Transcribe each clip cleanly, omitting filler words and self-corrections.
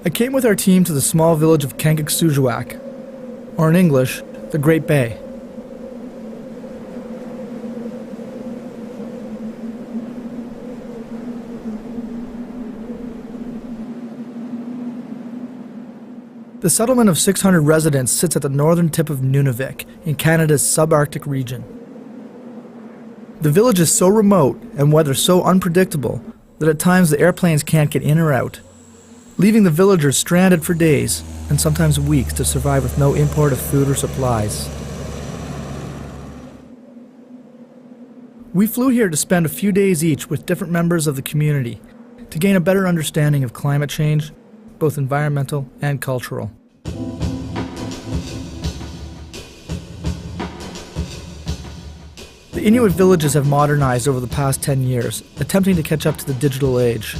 I came with our team to the small village of Kangiqsujuaq, or in English, the Great Bay. The settlement of 600 residents sits at the northern tip of Nunavik, in Canada's subarctic region. The village is so remote and weather so unpredictable that at times the airplanes can't get in or out, leaving the villagers stranded for days and sometimes weeks to survive with no import of food or supplies. We flew here to spend a few days each with different members of the community to gain a better understanding of climate change, both environmental and cultural. The Inuit villages have modernized over the past 10 years, attempting to catch up to the digital age.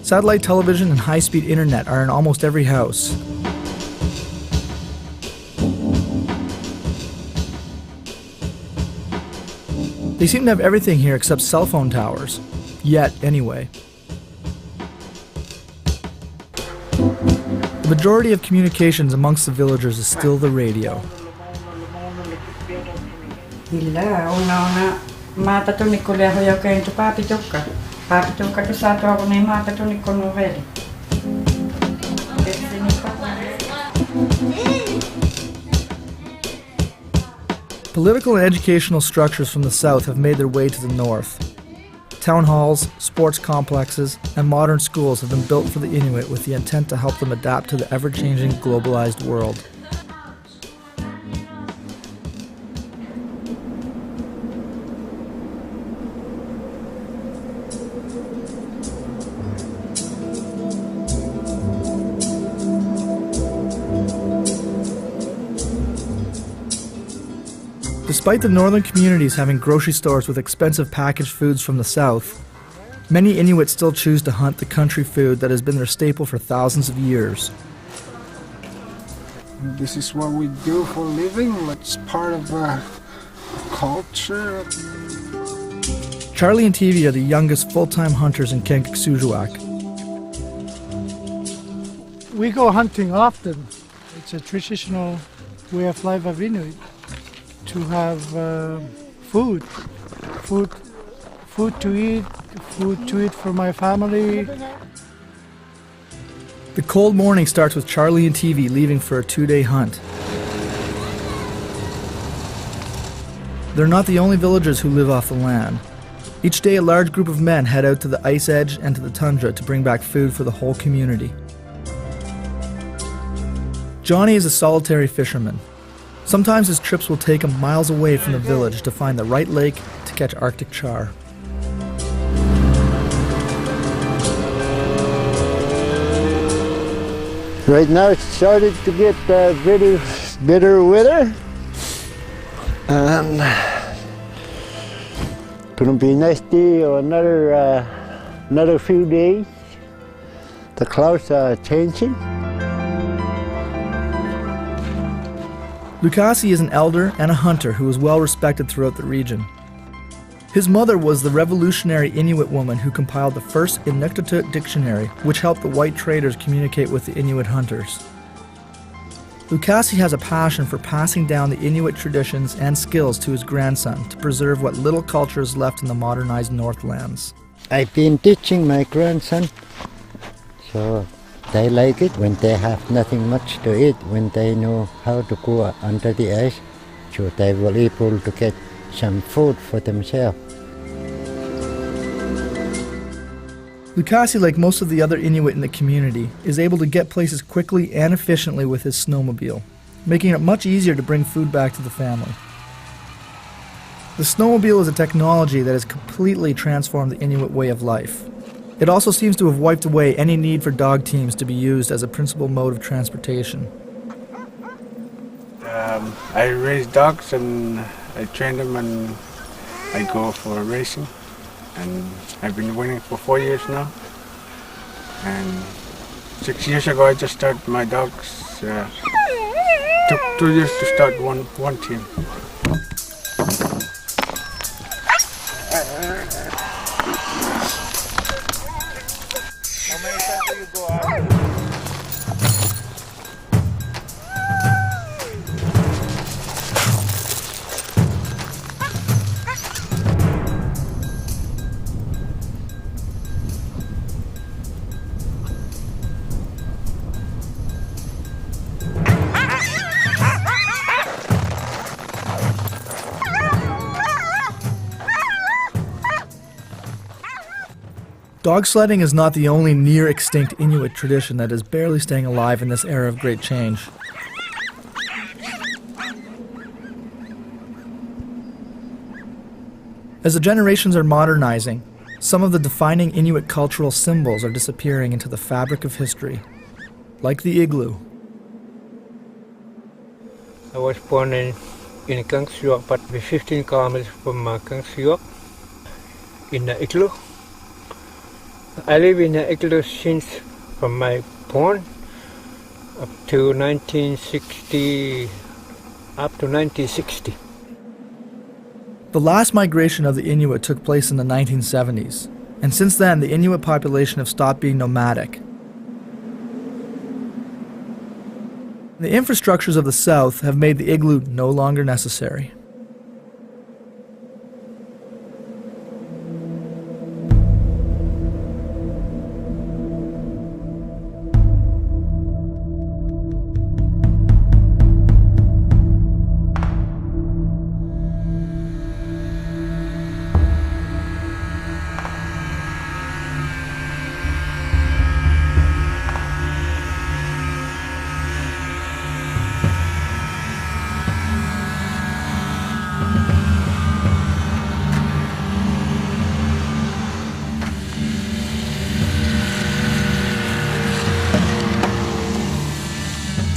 Satellite television and high-speed internet are in almost every house. They seem to have everything here except cell phone towers. Yet, anyway. The majority of communications amongst the villagers is still the radio. Political and educational structures from the south have made their way to the north. Town halls, sports complexes, and modern schools have been built for the Inuit with the intent to help them adapt to the ever-changing globalized world. Despite the northern communities having grocery stores with expensive packaged foods from the south, many Inuit still choose to hunt the country food that has been their staple for thousands of years. This is what we do for a living. It's part of our culture. Charlie and Tivi are the youngest full-time hunters in Kangiqsujuaq. We go hunting often. It's a traditional way of life of Inuit to have food to eat for my family. The cold morning starts with Charlie and Tivi leaving for a 2-day hunt. They're not the only villagers who live off the land. Each day a large group of men head out to the ice edge and to the tundra to bring back food for the whole community. Johnny is a solitary fisherman. Sometimes his trips will take him miles away from the village to find the right lake to catch Arctic char. Right now it's started to get very bitter weather, and gonna be a nice day or another few days. The clouds are changing. Lukasi is an elder and a hunter who is well respected throughout the region. His mother was the revolutionary Inuit woman who compiled the first Inuktitut dictionary, which helped the white traders communicate with the Inuit hunters. Lukasi has a passion for passing down the Inuit traditions and skills to his grandson to preserve what little culture is left in the modernized Northlands. I've been teaching my grandson, so they like it when they have nothing much to eat, when they know how to go under the ice, so they will be able to get some food for themselves. Lukasi, like most of the other Inuit in the community, is able to get places quickly and efficiently with his snowmobile, making it much easier to bring food back to the family. The snowmobile is a technology that has completely transformed the Inuit way of life. It also seems to have wiped away any need for dog teams to be used as a principal mode of transportation. I raise dogs and I train them and I go for racing. And I've been winning for 4 years now. And 6 years ago I just started my dogs. Took 2 years to start one team. How many times do you go out? Dog sledding is not the only near-extinct Inuit tradition that is barely staying alive in this era of great change. As the generations are modernizing, some of the defining Inuit cultural symbols are disappearing into the fabric of history, like the igloo. I was born in Kangiqsujuaq, but we're 15 kilometers from Kangiqsujuaq, in the igloo. I live in the igloo since from my born up to 1960. The last migration of the Inuit took place in the 1970s, and since then the Inuit population have stopped being nomadic. The infrastructures of the South have made the igloo no longer necessary.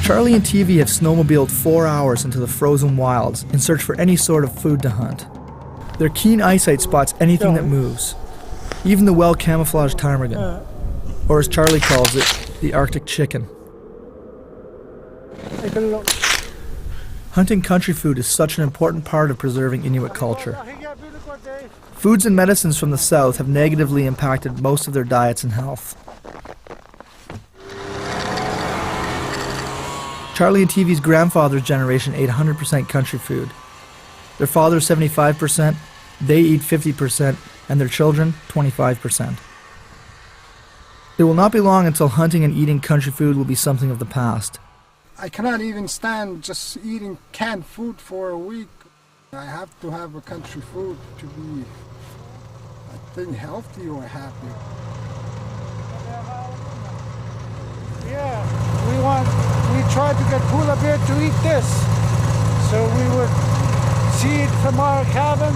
Charlie and TV have snowmobiled 4 hours into the frozen wilds in search for any sort of food to hunt. Their keen eyesight spots anything that moves, even the well-camouflaged ptarmigan, or as Charlie calls it, the Arctic chicken. Hunting country food is such an important part of preserving Inuit culture. Foods and medicines from the South have negatively impacted most of their diets and health. Charlie and TV's grandfather's generation ate 100% country food. Their father 75%, they eat 50%, and their children 25%. It will not be long until hunting and eating country food will be something of the past. I cannot even stand just eating canned food for a week. I have to have a country food to be, I think, healthy or happy. Yeah, we tried to get polar bear to eat this. So we would see it from our cabin.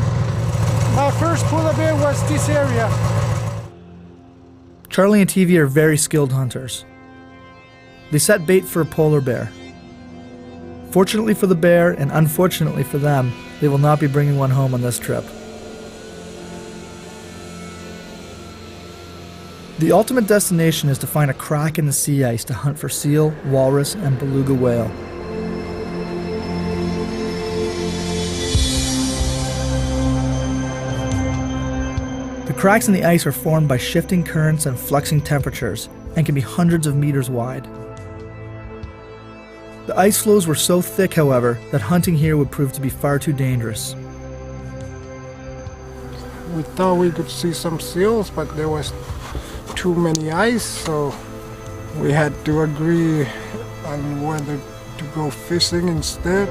My first polar bear was this area. Charlie and TV are very skilled hunters. They set bait for a polar bear. Fortunately for the bear, and unfortunately for them, they will not be bringing one home on this trip. The ultimate destination is to find a crack in the sea ice to hunt for seal, walrus, and beluga whale. The cracks in the ice are formed by shifting currents and flexing temperatures and can be hundreds of meters wide. The ice floes were so thick, however, that hunting here would prove to be far too dangerous. We thought we could see some seals, but there was too many ice, so we had to agree on whether to go fishing instead.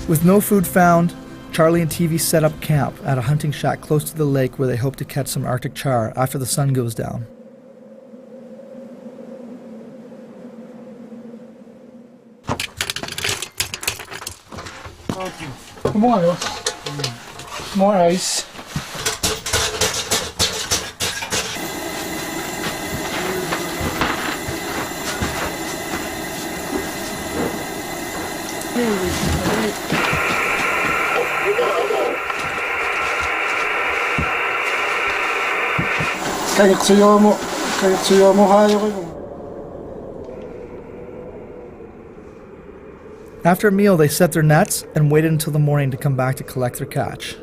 With no food found, Charlie and TV set up camp at a hunting shack close to the lake where they hope to catch some Arctic char after the sun goes down. More ice. Kangiqsujuaq mo hayo kayo. After a meal, they set their nets and waited until the morning to come back to collect their catch.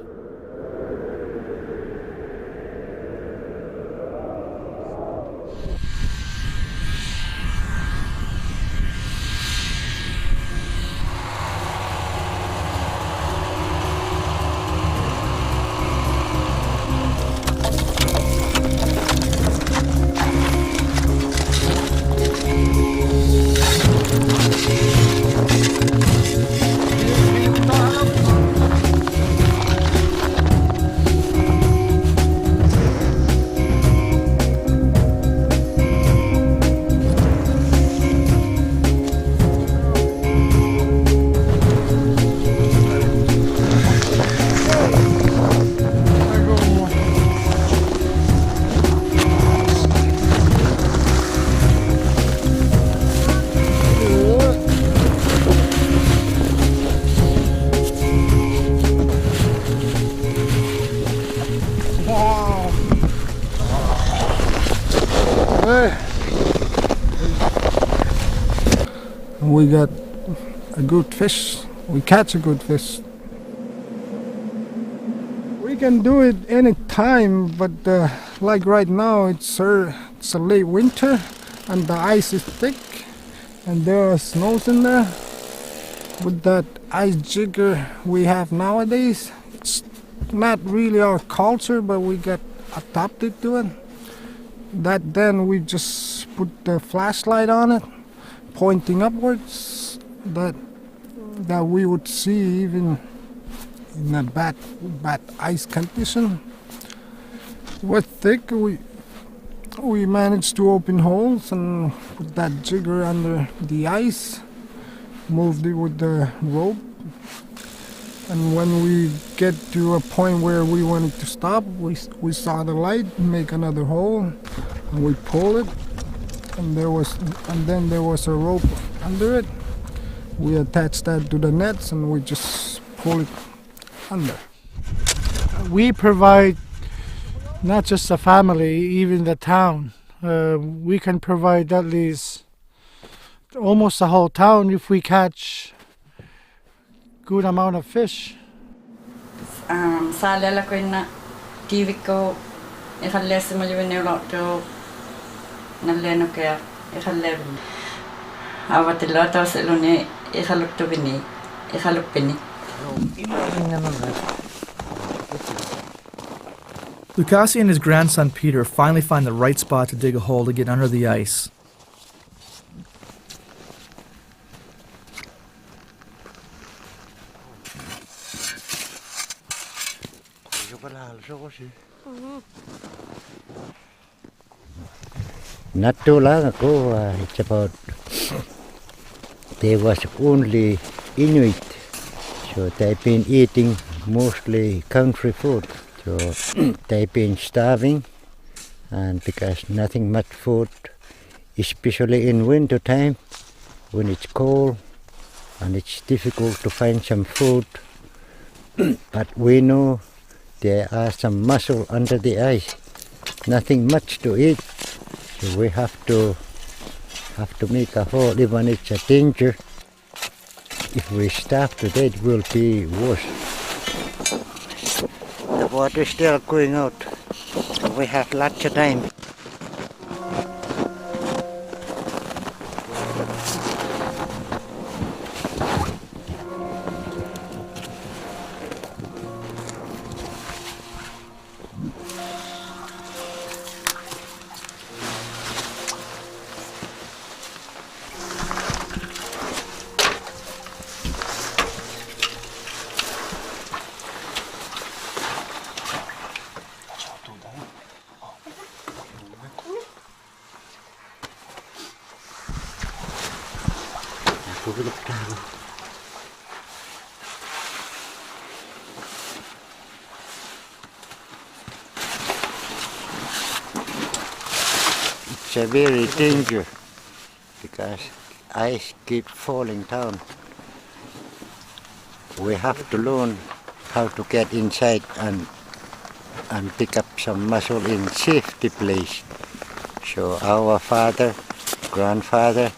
We got a good fish. We catch a good fish. We can do it any time, but like right now, it's a late winter, and the ice is thick, and there are snows in there. With that ice jigger we have nowadays, it's not really our culture, but we got adapted to it. That then we just put the flashlight on it, pointing upwards, that we would see even in a bad ice condition. It was thick. We managed to open holes and put that jigger under the ice, moved it with the rope, and when we get to a point where we wanted to stop, we saw the light, make another hole, and we pull it, and then there was a rope under it. We attached that to the nets and we just pull it under. We provide not just the family, even the town. We can provide at least almost the whole town if we catch good amount of fish. Salella koina tiviko ikhalles malivneulotto nalleno kaya ikhalle awatiloto selune ikhaluktubini ikhalupini. Lucasi and his grandson Peter finally find the right spot to dig a hole to get under the ice. Not too long ago, it's about, there was only Inuit, so they've been eating mostly country food. So they've been starving, and because nothing much food, especially in winter time when it's cold and it's difficult to find some food. But we know there are some mussel under the ice, nothing much to eat, so we have to make a hole even it's a danger. If we starve to death, it will be worse. The water is still going out, so we have lots of time. It's a very danger because ice keeps falling down. We have to learn how to get inside and pick up some mussel in safety place. So our father, grandfather,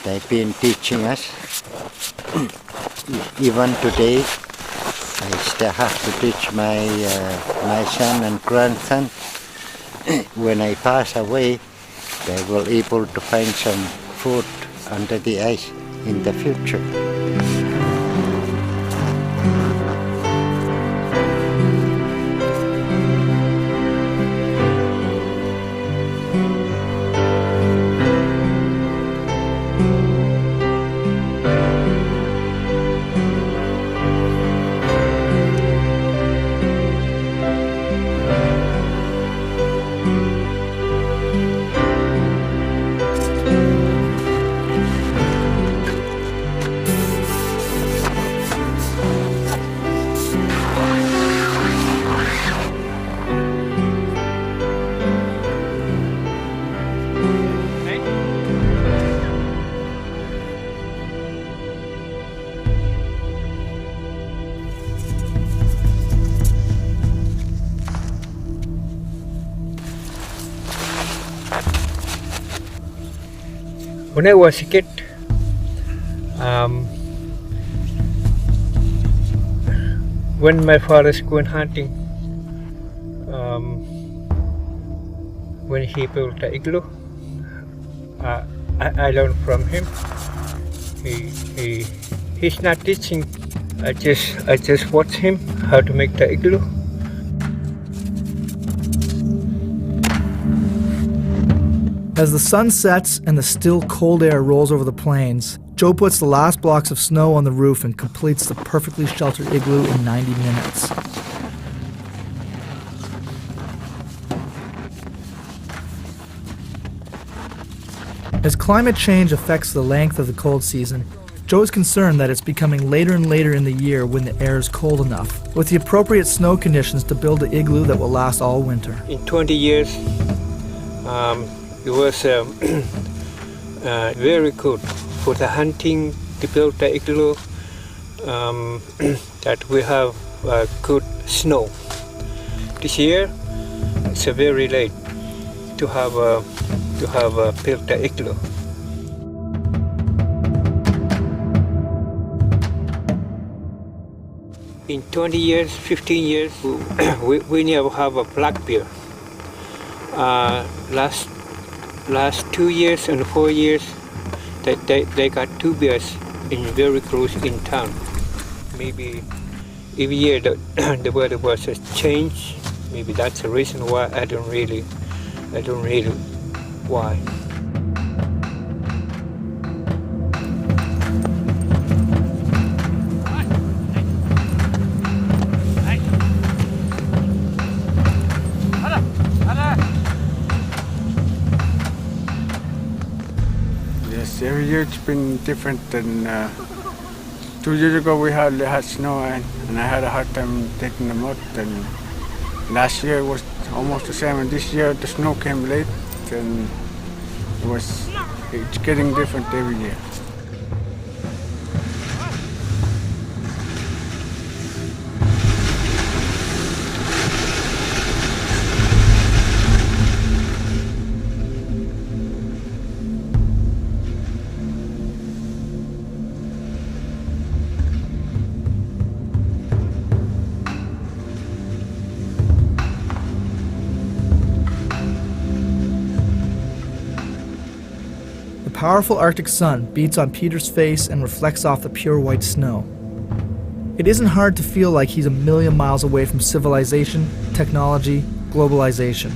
they've been teaching us. Even today, I still have to teach my son and grandson. When I pass away, they will able to find some food under the ice in the future. When I was a kid, when my father's going hunting, when he built the igloo, I learned from him. He's not teaching. I just watch him how to make the igloo. As the sun sets and the still cold air rolls over the plains, Joe puts the last blocks of snow on the roof and completes the perfectly sheltered igloo in 90 minutes. As climate change affects the length of the cold season, Joe is concerned that it's becoming later and later in the year when the air is cold enough, with the appropriate snow conditions to build an igloo that will last all winter. In 20 years, it was very good for the hunting to build the igloo, that we have good snow. This year, it's very late to have built the igloo. In 20 years, 15 years, we never have a black bear. Last 2 years and 4 years, they got 2 bears very close in town. Maybe every year the weather was a change. Maybe that's the reason why I don't really why. Yes, every year it's been different than 2 years ago we hardly had snow, and I had a hard time taking them out. And last year it was almost the same, and this year the snow came late, and it's getting different every year. The powerful Arctic sun beats on Peter's face and reflects off the pure white snow. It isn't hard to feel like he's a million miles away from civilization, technology, globalization.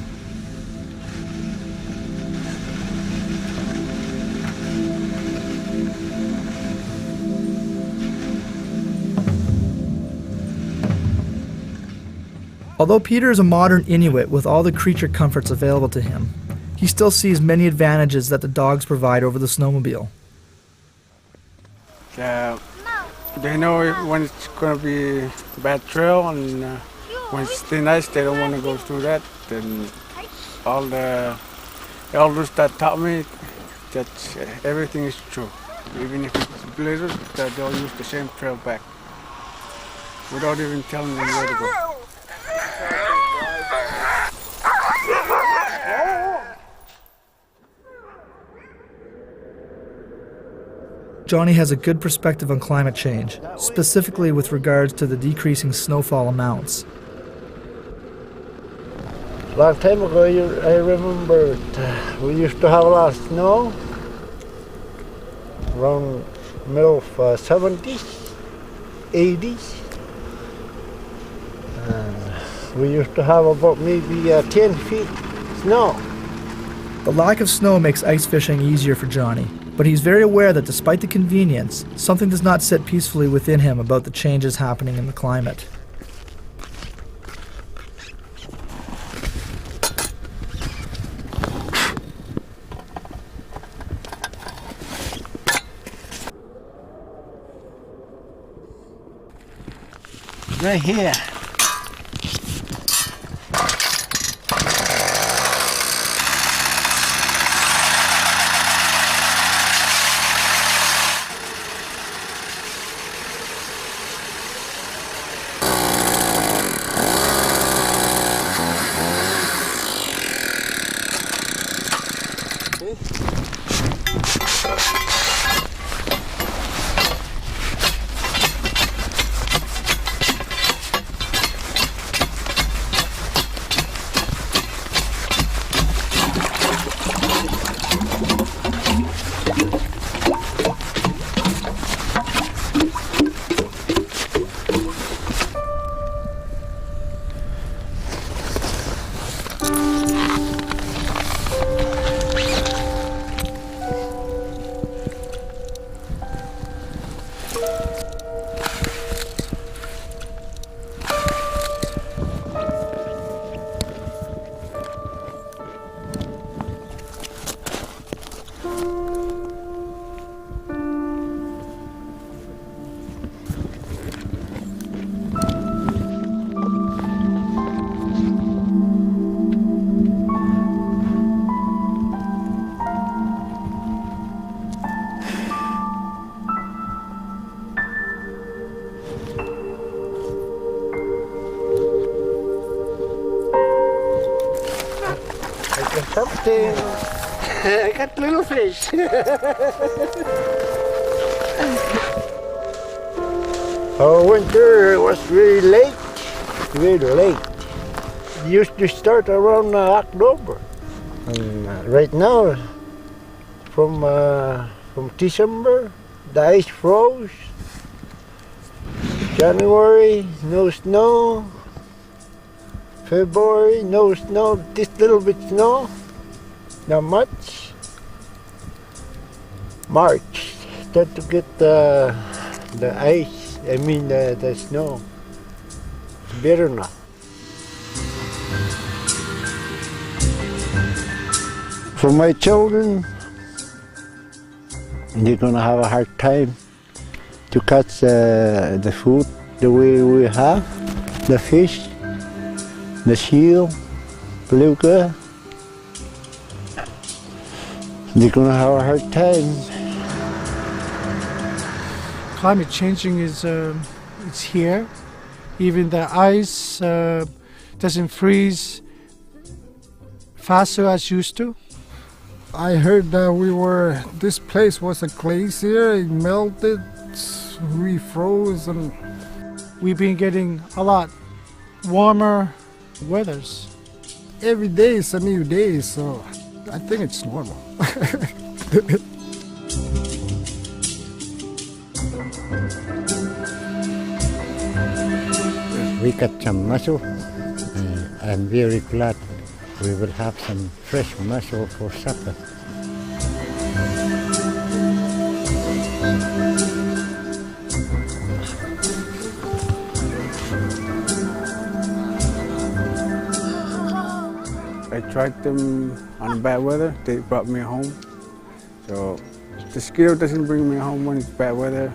Although Peter is a modern Inuit with all the creature comforts available to him, he still sees many advantages that the dogs provide over the snowmobile. They know when it's going to be a bad trail, and when it's thin ice, they don't want to go through that. And all the elders that taught me that everything is true. Even if it's blizzard, they'll use the same trail back without even telling them where to go. Johnny has a good perspective on climate change, specifically with regards to the decreasing snowfall amounts. Long time ago, I remember we used to have a lot of snow around middle of 70s, 80s. We used to have about maybe 10 feet snow. The lack of snow makes ice fishing easier for Johnny, but he's very aware that despite the convenience, something does not sit peacefully within him about the changes happening in the climate. Right here. Something. I got little fish. Our winter was very late. It used to start around October. And right now, from December, the ice froze. January, no snow. February, no snow, this little bit snow, not much. March, start to get the ice, the snow. It's better now. For my children, they're gonna have a hard time to catch the food the way we have, the fish, the seal, beluga. They're gonna have a hard time. Climate changing is it's here. Even the ice doesn't freeze faster as used to. I heard that this place was a glacier, it melted, we froze, and We've been getting a lot warmer weathers. every day is a new day, so I think it's normal. We got some mussel. I'm very glad we will have some fresh mussel for supper. I tried them on bad weather. They brought me home. So if the mosquito doesn't bring me home when it's bad weather,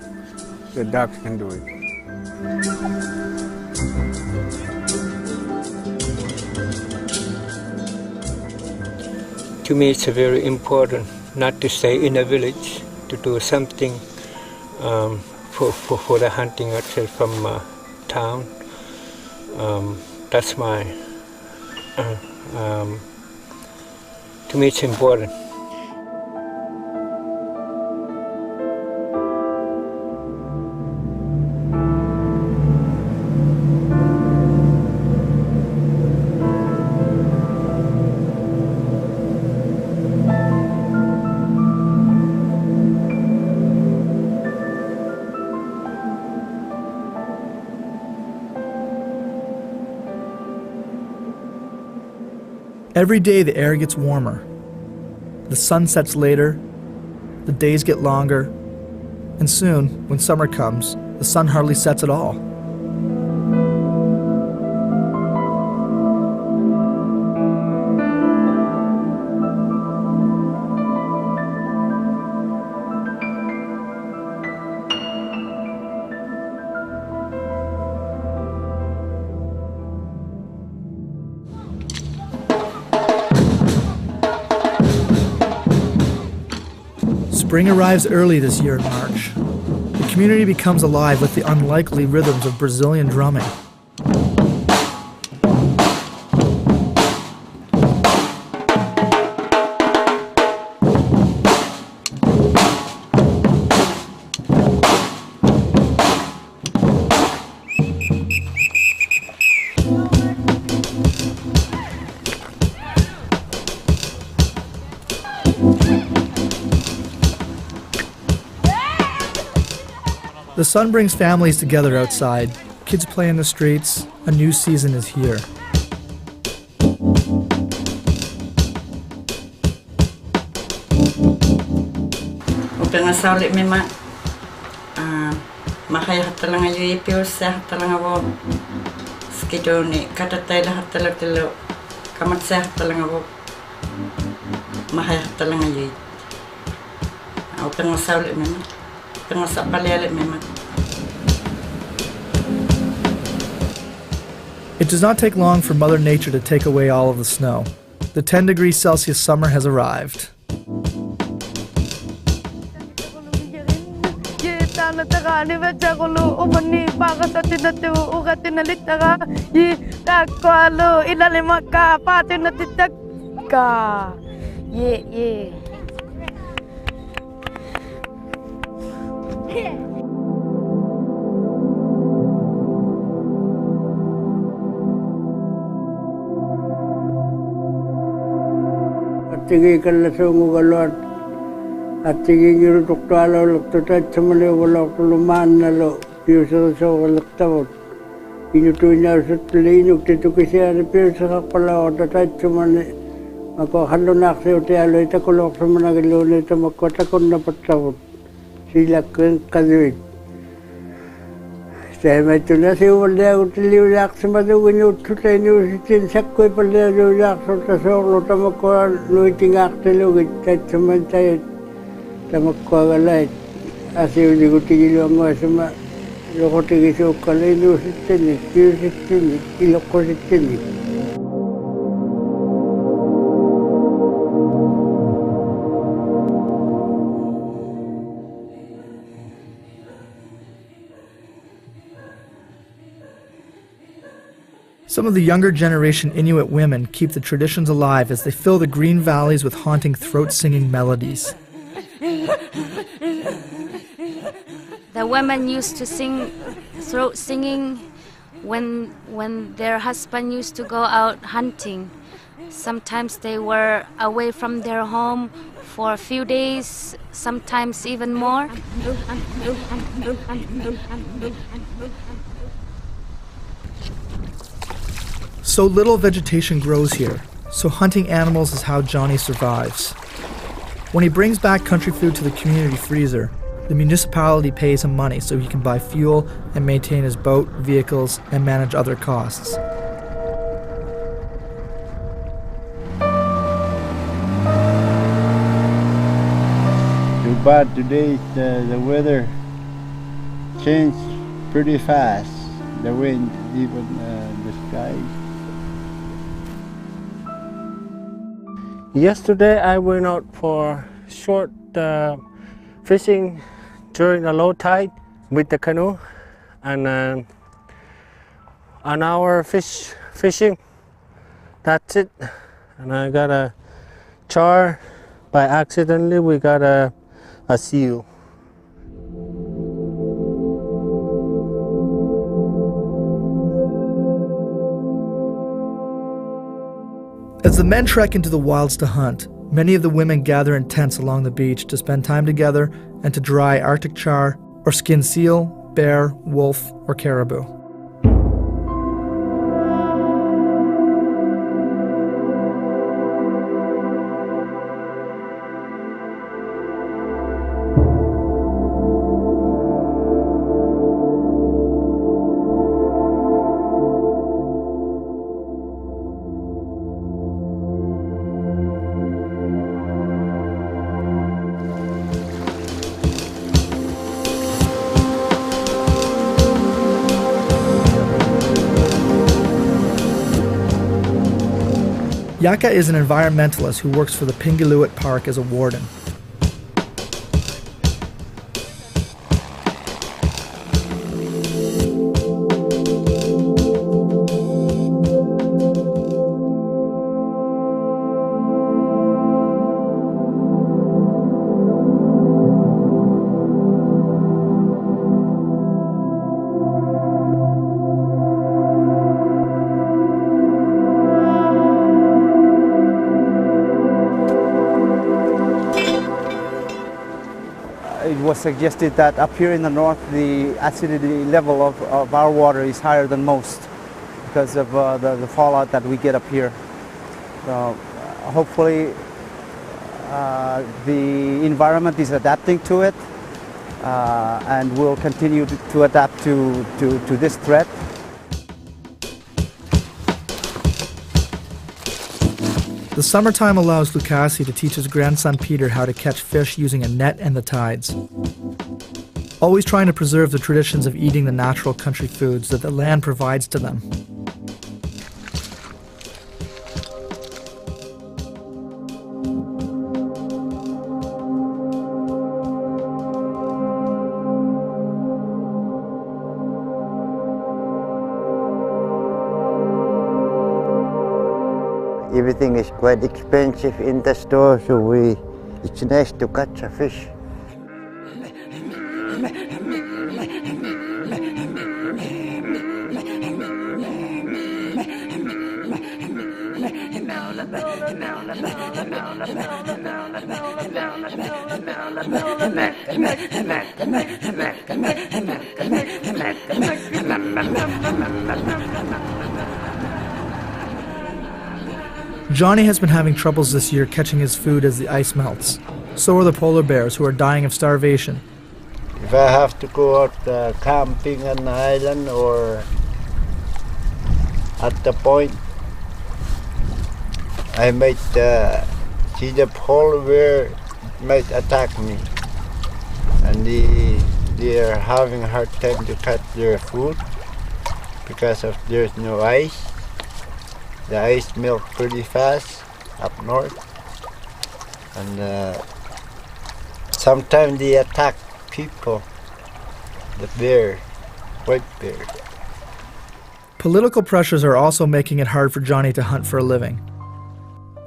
the dogs can do it. To me, it's very important not to stay in a village, to do something for the hunting outside from town. That's my, to me it's important. Every day the air gets warmer. The sun sets later, the days get longer, and soon, when summer comes, the sun hardly sets at all. Spring arrives early this year in March. The community becomes alive with the unlikely rhythms of Brazilian drumming. The sun brings families together outside. Kids play in the streets. A new season is here. Upang asawli mema makaya hatalang ayo ipio sa hatalang abo skidoni katatay la hatalang tilo kamat sa hatalang abo makaya hatalang ayo upang asawli mema upang asapalele mema. It does not take long for Mother Nature to take away all of the snow. The 10 degrees Celsius summer has arrived. Tinggi kalasong ugalot at tinggi girutok to alo laktotat sa mali walak tuluman na lo piyo sa laktawot inuto niya sa tulinok tito kasi ari piyo sa kakpala o tatat sa mali ako halunak sa uti alo itakulok sa managilo na ito magkatakon na patawot sila kaduit saya macam na si wala utiliw yak sa madugin ututay niyo si tinsak ko'y pala yak sa tasok lo tamakwa luiting ak tilugit at samantayat tamakwa galait Así digo, tigilo más más. Luego te quiso calendo sitini, y loco sitini. Some of the younger generation Inuit women keep the traditions alive as they fill the green valleys with haunting throat-singing melodies. The women used to sing throat singing when their husband used to go out hunting. Sometimes they were away from their home for a few days, sometimes even more. So little vegetation grows here, so hunting animals is how Johnny survives. When he brings back country food to the community freezer, the municipality pays him money so he can buy fuel and maintain his boat, vehicles, and manage other costs. Too bad today the weather changed pretty fast. The wind, even the sky. Yesterday I went out for short fishing during a low tide with the canoe, and an hour fishing, that's it. And I got a char. By accidentally we got a seal. As the men trek into the wilds to hunt, many of the women gather in tents along the beach to spend time together and to dry Arctic char or skin seal, bear, wolf, or caribou. Yaka is an environmentalist who works for the Kangiqsujuaq Park as a warden. It was suggested that up here in the north, the acidity level of our water is higher than most because of the fallout that we get up here. So hopefully the environment is adapting to it and will continue to adapt to this threat. The summertime allows Lukasi to teach his grandson Peter how to catch fish using a net and the tides. Always trying to preserve the traditions of eating the natural country foods that the land provides to them. Everything is quite expensive in the store, so it's nice to catch a fish. Johnny has been having troubles this year catching his food as the ice melts. So are the polar bears, who are dying of starvation. If I have to go out camping on the island or at the point, I might see the polar bear might attack me. and they are having a hard time to cut their food because of there's no ice. The ice melts pretty fast up north, and sometimes they attack people, the bear, white bear. Political pressures are also making it hard for Johnny to hunt for a living.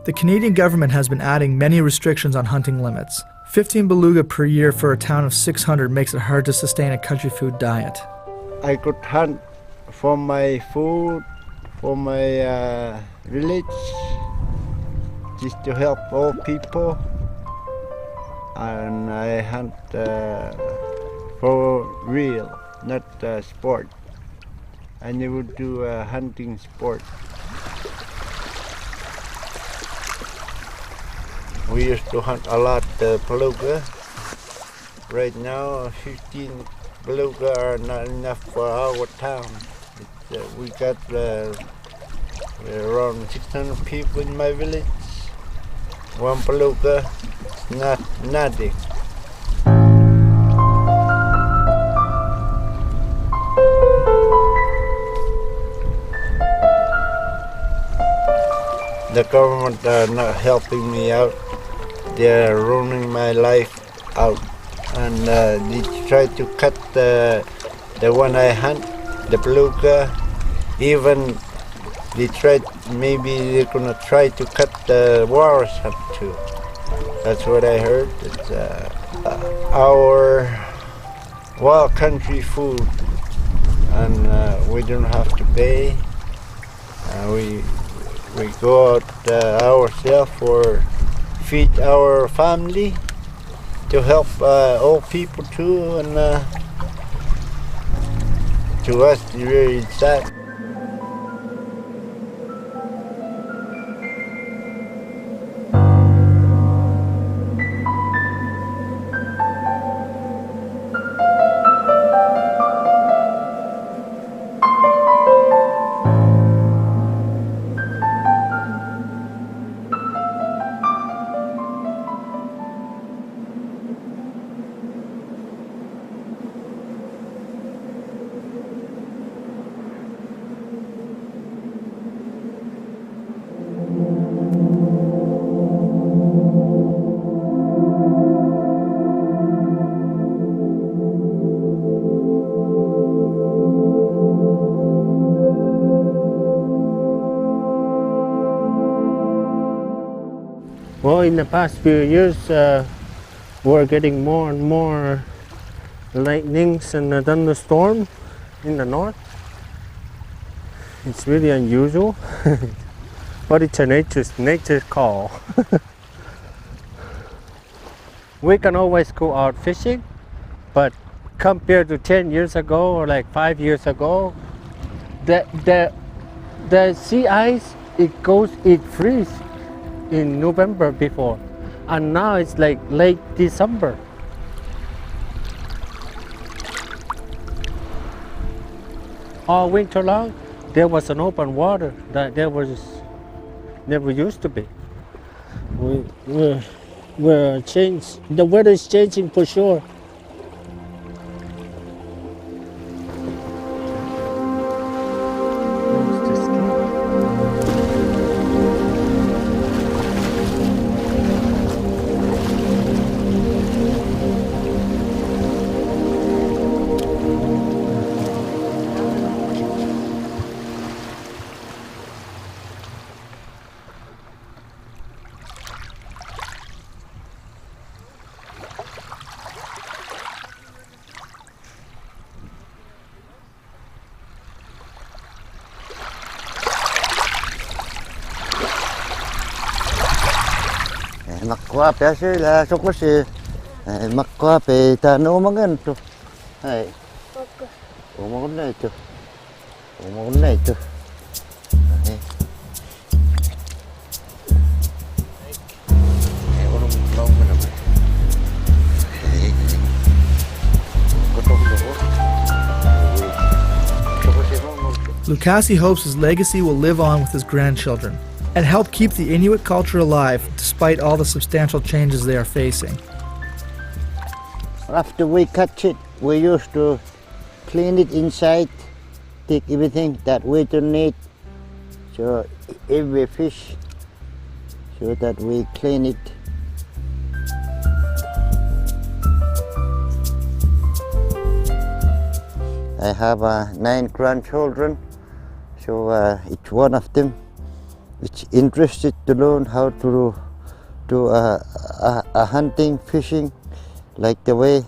The Canadian government has been adding many restrictions on hunting limits. 15 beluga per year for a town of 600 makes it hard to sustain a country food diet. I could hunt for my food, for my village, just to help all people, and I hunt for real, not sport. I never do hunting sport. We used to hunt a lot beluga. Right now, 15 beluga are not enough for our town. We got around 600 people in my village. One beluga is not nothing. The government are not helping me out. They are ruining my life out, and they try to cut the one I hunt, the beluga. Even they tried, maybe they're gonna try to cut the walrus hunt too. That's what I heard. It's our wild country food, and we don't have to pay. We go out ourselves for feed our family, to help old people too, and to us it's very sad. Well, in the past few years, we're getting more and more lightnings and thunderstorm in the north. It's really unusual, but it's a nature's call. We can always go out fishing, but compared to 10 years ago or like 5 years ago, the sea ice, it freezes in November before, and now it's like late December. All winter long, there was an open water that there was never used to be. We're changed. The weather is changing for sure. Mặc qua bé sẽ là sốc mất sự mặc qua bé ta nấu món ăn tu hay món này tu món này tu Lucasi hopes his legacy will live on with his grandchildren and help keep the Inuit culture alive despite all the substantial changes they are facing. After we catch it, we used to clean it inside, take everything that we don't need. So every fish, so that we clean it. I have 9 grandchildren, so each one of them is interested to learn how to do hunting, fishing, like the way.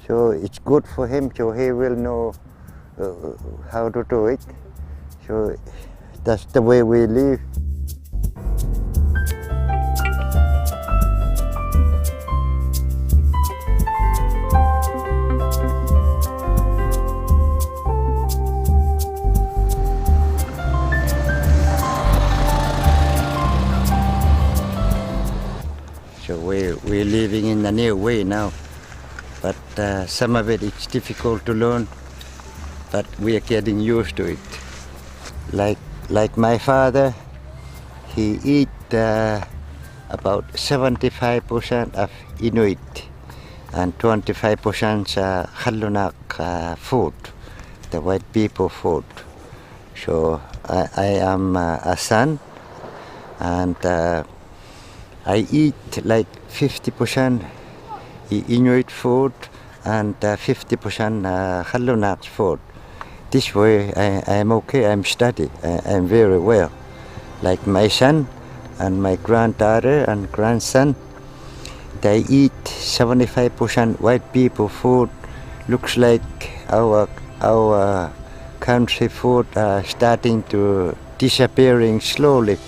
So it's good for him, so he will know how to do it. So that's the way we live. So we're living in a new way now, but some of it is difficult to learn, but we are getting used to it. Like my father, he eat about 75% of Inuit and 25% Kangiqsujuaq food, the white people food. So I am a son, and I eat like 50% Inuit food and 50% Kangiqsujuaq food. This way I'm okay, I'm steady, I'm very well. Like my son and my granddaughter and grandson, they eat 75% white people food. Looks like our country food starting to disappearing slowly.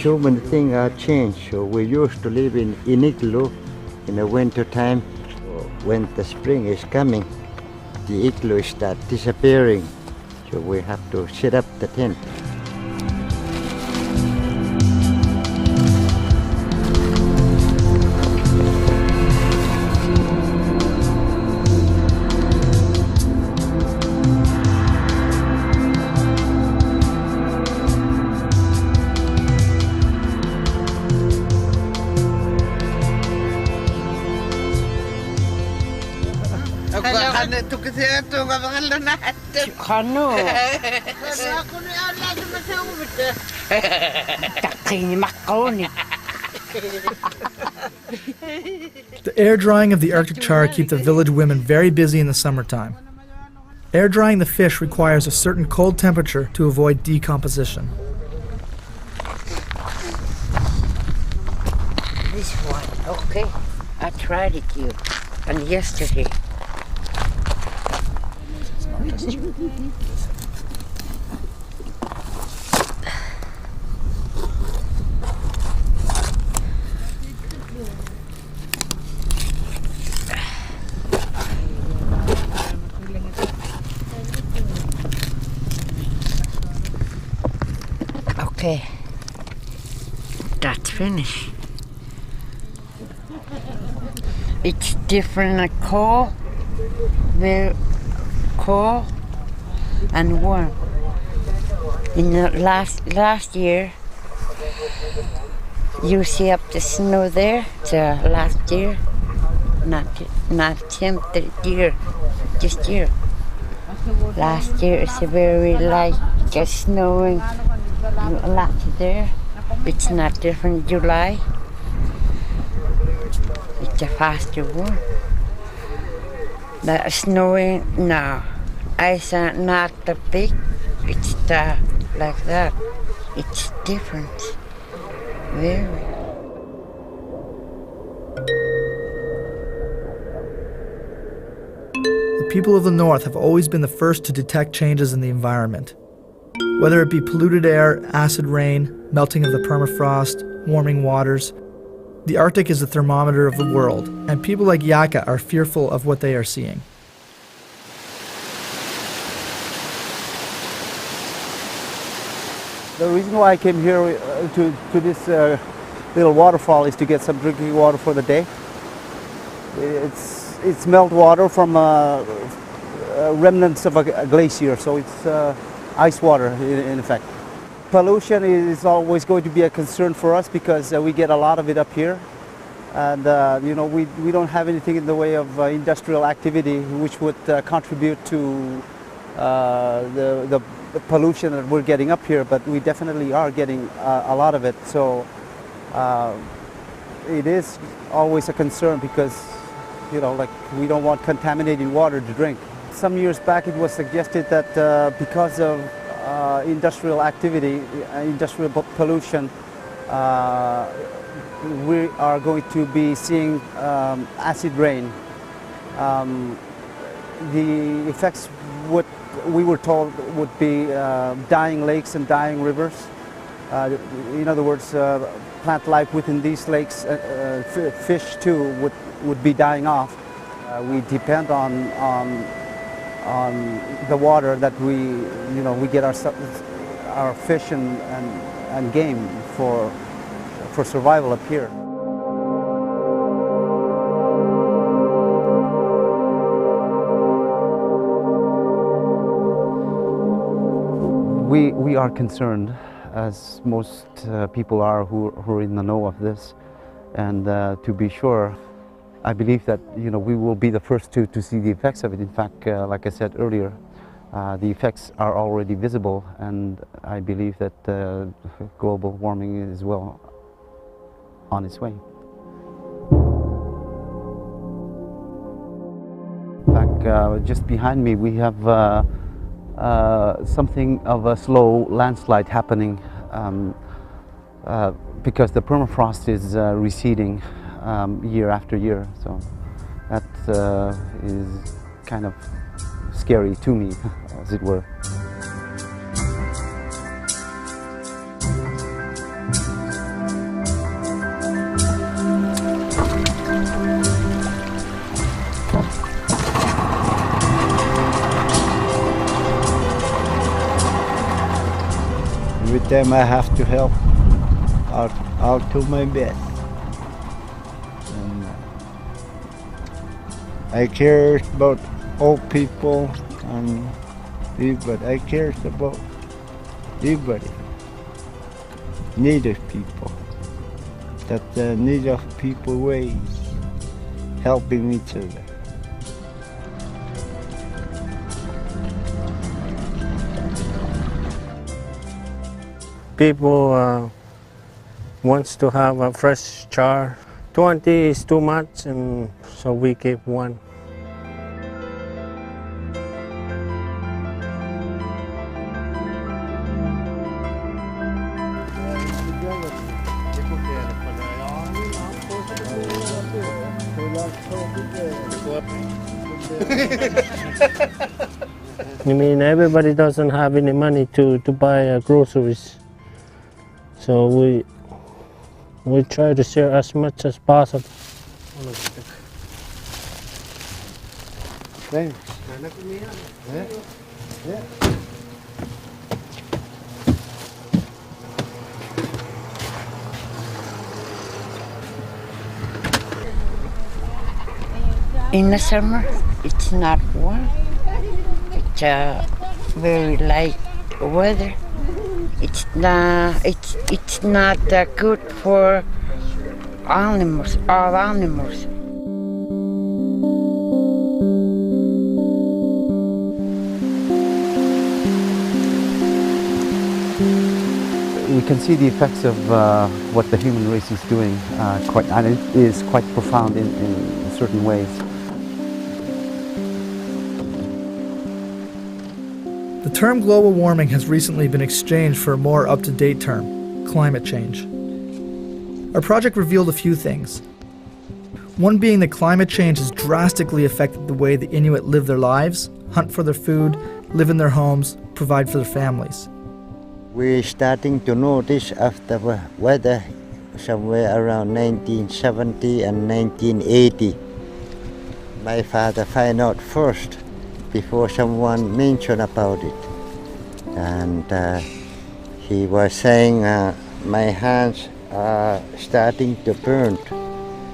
So many things are changed. So we used to live in igloo in the winter time. When the spring is coming, the igloo start disappearing. So we have to set up the tent. The air drying of the Arctic char keep the village women very busy in the summertime. Air drying the fish requires a certain cold temperature to avoid decomposition. This one, okay. I tried it you, and yesterday. Okay, that's finished. It's different cold, very cold and warm. In the last year, you see up the snow there. The last year, not year, this year. Last year is very light, just snowing a lot there. It's not different July. It's a faster one. The snowing now, ice are not the big. It's like that. It's different. Very. The people of the North have always been the first to detect changes in the environment. Whether it be polluted air, acid rain, melting of the permafrost, warming waters, The Arctic is the thermometer of the world, and people like Yaka are fearful of what they are seeing. The reason why I came here to this little waterfall is to get some drinking water for the day. It's meltwater from remnants of a glacier, so it's ice water in effect. Pollution is always going to be a concern for us because we get a lot of it up here, and we don't have anything in the way of industrial activity which would contribute to the pollution that we're getting up here, but we definitely are getting a lot of it. So it is always a concern because we don't want contaminated water to drink. Some years back it was suggested that because of industrial activity, industrial pollution, we are going to be seeing acid rain. The effects we were told would be dying lakes and dying rivers. In other words, plant life within these lakes, fish too would be dying off. We depend on the water that we get our fish and game for survival up here. We are concerned, as most people are who are in the know of this, and to be sure, I believe that we will be the first to see the effects of it. In fact, like I said earlier, the effects are already visible, and I believe that global warming is well on its way. In fact, just behind me we have something of a slow landslide happening because the permafrost is receding year after year, so that is kind of scary to me, as it were. Every time I have to help, I'll do my best. And I care about old people and everybody. I care about everybody, Native people. That the Native people ways, helping each other. People wants to have a fresh char. 20 is too much, and so we keep one. I mean, everybody doesn't have any money to buy groceries. So we try to share as much as possible. Thanks. In the summer, it's not warm. It's very light weather. It's not good for animals, all animals. We can see the effects of what the human race is doing, and it is quite profound in certain ways. The term global warming has recently been exchanged for a more up-to-date term, climate change. Our project revealed a few things. One being that climate change has drastically affected the way the Inuit live their lives, hunt for their food, live in their homes, provide for their families. We're starting to notice after the weather somewhere around 1970 and 1980. My father found out first before someone mentioned about it. And he was saying, my hands are starting to burn.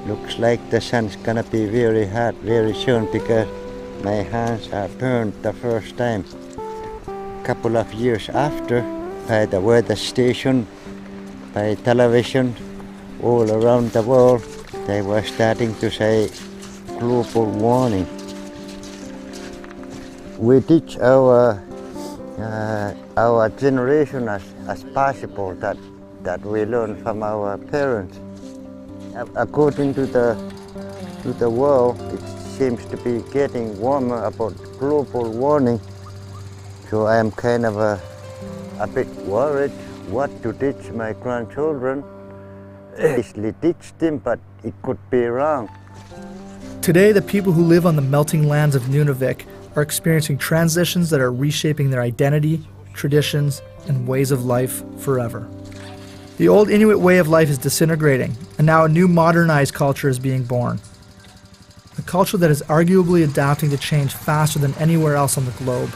Looks like the sun's gonna be very hot very soon because my hands are burned the first time. Couple of years after, by the weather station, by television, all around the world, they were starting to say global warming. We teach our generation as possible that we learn from our parents. According to the world, it seems to be getting warmer about global warming. So I am kind of a bit worried what to teach my grandchildren. Easily teach them, but it could be wrong. Today, the people who live on the melting lands of Nunavik are experiencing transitions that are reshaping their identity, traditions, and ways of life forever. The old Inuit way of life is disintegrating, and now a new modernized culture is being born. A culture that is arguably adapting to change faster than anywhere else on the globe.